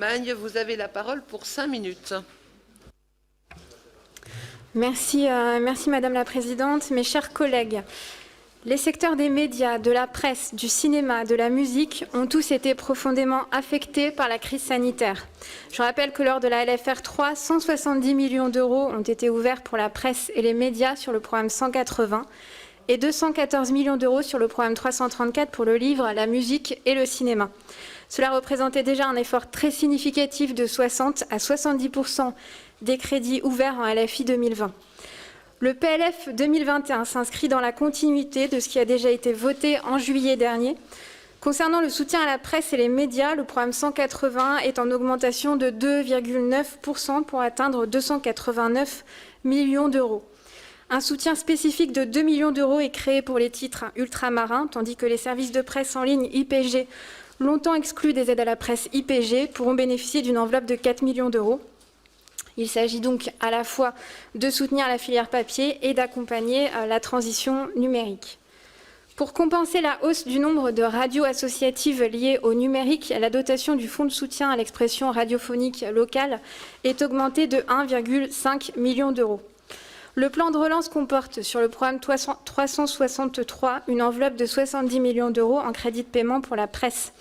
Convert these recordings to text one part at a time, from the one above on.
Magne, vous avez la parole pour 5 minutes. Merci Madame la Présidente. Mes chers collègues, les secteurs des médias, de la presse, du cinéma, de la musique ont tous été profondément affectés par la crise sanitaire. Je rappelle que lors de la LFR 3, 170 millions d'euros ont été ouverts pour la presse et les médias sur le programme 180 et 214 millions d'euros sur le programme 334 pour le livre, la musique et le cinéma. Cela représentait déjà un effort très significatif de 60 à 70% des crédits ouverts en LFI 2020. Le PLF 2021 s'inscrit dans la continuité de ce qui a déjà été voté en juillet dernier. Concernant le soutien à la presse et les médias, le programme 180 est en augmentation de 2,9% pour atteindre 289 millions d'euros. Un soutien spécifique de 2 millions d'euros est créé pour les titres ultramarins, tandis que les services de presse en ligne IPG, longtemps exclus des aides à la presse IPG, pourront bénéficier d'une enveloppe de 4 millions d'euros. Il s'agit donc à la fois de soutenir la filière papier et d'accompagner la transition numérique. Pour compenser la hausse du nombre de radios associatives liées au numérique, la dotation du fonds de soutien à l'expression radiophonique locale est augmentée de 1,5 million d'euros. Le plan de relance comporte sur le programme 363 une enveloppe de 70 millions d'euros en crédit de paiement pour la presse.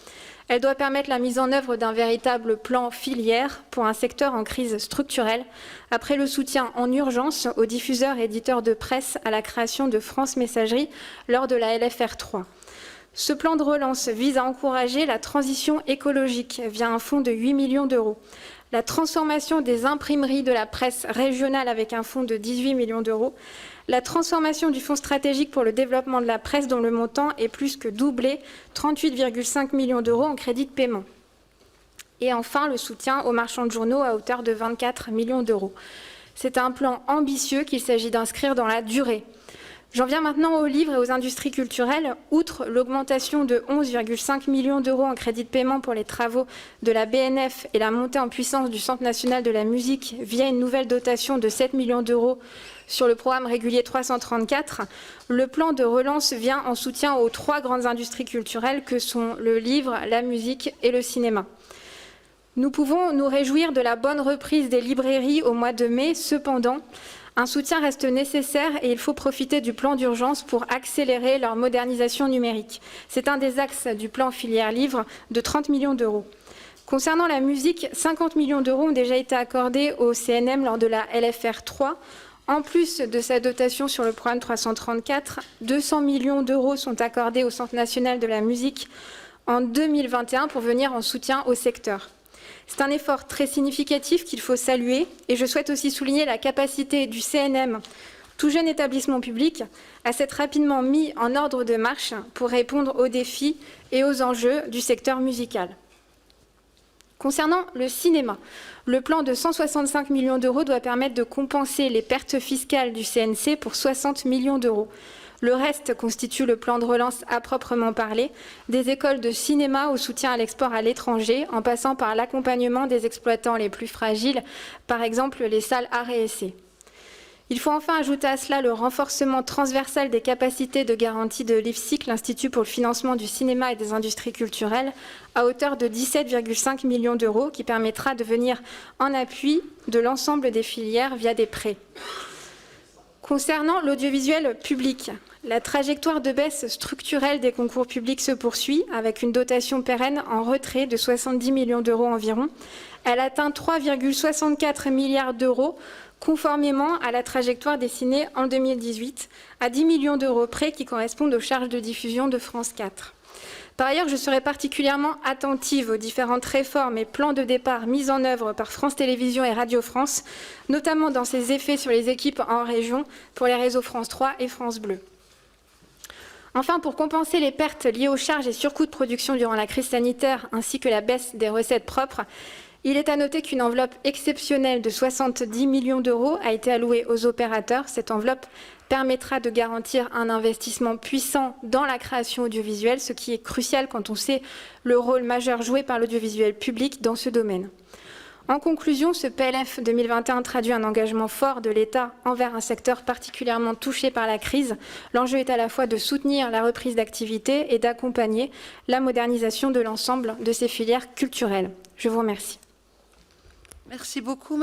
Elle doit permettre la mise en œuvre d'un véritable plan filière pour un secteur en crise structurelle, après le soutien en urgence aux diffuseurs et éditeurs de presse à la création de France Messagerie lors de la LFR 3. Ce plan de relance vise à encourager la transition écologique via un fonds de 8 millions d'euros, la transformation des imprimeries de la presse régionale avec un fonds de 18 millions d'euros, la transformation du fonds stratégique pour le développement de la presse dont le montant est plus que doublé, 38,5 millions d'euros en crédit de paiement. Et enfin, le soutien aux marchands de journaux à hauteur de 24 millions d'euros. C'est un plan ambitieux qu'il s'agit d'inscrire dans la durée. J'en viens maintenant aux livres et aux industries culturelles. Outre l'augmentation de 11,5 millions d'euros en crédit de paiement pour les travaux de la BNF et la montée en puissance du Centre national de la musique via une nouvelle dotation de 7 millions d'euros sur le programme régulier 334, le plan de relance vient en soutien aux 3 grandes industries culturelles que sont le livre, la musique et le cinéma. Nous pouvons nous réjouir de la bonne reprise des librairies au mois de mai. Cependant, un soutien reste nécessaire et il faut profiter du plan d'urgence pour accélérer leur modernisation numérique. C'est un des axes du plan filière livre de 30 millions d'euros. Concernant la musique, 50 millions d'euros ont déjà été accordés au CNM lors de la LFR 3. En plus de sa dotation sur le programme 334, 200 millions d'euros sont accordés au Centre national de la musique en 2021 pour venir en soutien au secteur. C'est un effort très significatif qu'il faut saluer et je souhaite aussi souligner la capacité du CNM, tout jeune établissement public, à s'être rapidement mis en ordre de marche pour répondre aux défis et aux enjeux du secteur musical. Concernant le cinéma, le plan de 165 millions d'euros doit permettre de compenser les pertes fiscales du CNC pour 60 millions d'euros. Le reste constitue le plan de relance à proprement parler, des écoles de cinéma au soutien à l'export à l'étranger, en passant par l'accompagnement des exploitants les plus fragiles, par exemple les salles art et essai. Il faut enfin ajouter à cela le renforcement transversal des capacités de garantie de l'IFSIC, l'Institut pour le financement du cinéma et des industries culturelles, à hauteur de 17,5 millions d'euros, qui permettra de venir en appui de l'ensemble des filières via des prêts. Concernant l'audiovisuel public, la trajectoire de baisse structurelle des concours publics se poursuit avec une dotation pérenne en retrait de 70 millions d'euros environ. Elle atteint 3,64 milliards d'euros, conformément à la trajectoire dessinée en 2018, à 10 millions d'euros près qui correspondent aux charges de diffusion de France 4. Par ailleurs, je serai particulièrement attentive aux différentes réformes et plans de départ mis en œuvre par France Télévisions et Radio France, notamment dans ses effets sur les équipes en région pour les réseaux France 3 et France Bleu. Enfin, pour compenser les pertes liées aux charges et surcoûts de production durant la crise sanitaire ainsi que la baisse des recettes propres, il est à noter qu'une enveloppe exceptionnelle de 70 millions d'euros a été allouée aux opérateurs. Cette enveloppe permettra de garantir un investissement puissant dans la création audiovisuelle, ce qui est crucial quand on sait le rôle majeur joué par l'audiovisuel public dans ce domaine. En conclusion, ce PLF 2021 traduit un engagement fort de l'État envers un secteur particulièrement touché par la crise. L'enjeu est à la fois de soutenir la reprise d'activité et d'accompagner la modernisation de l'ensemble de ces filières culturelles. Je vous remercie. Merci beaucoup.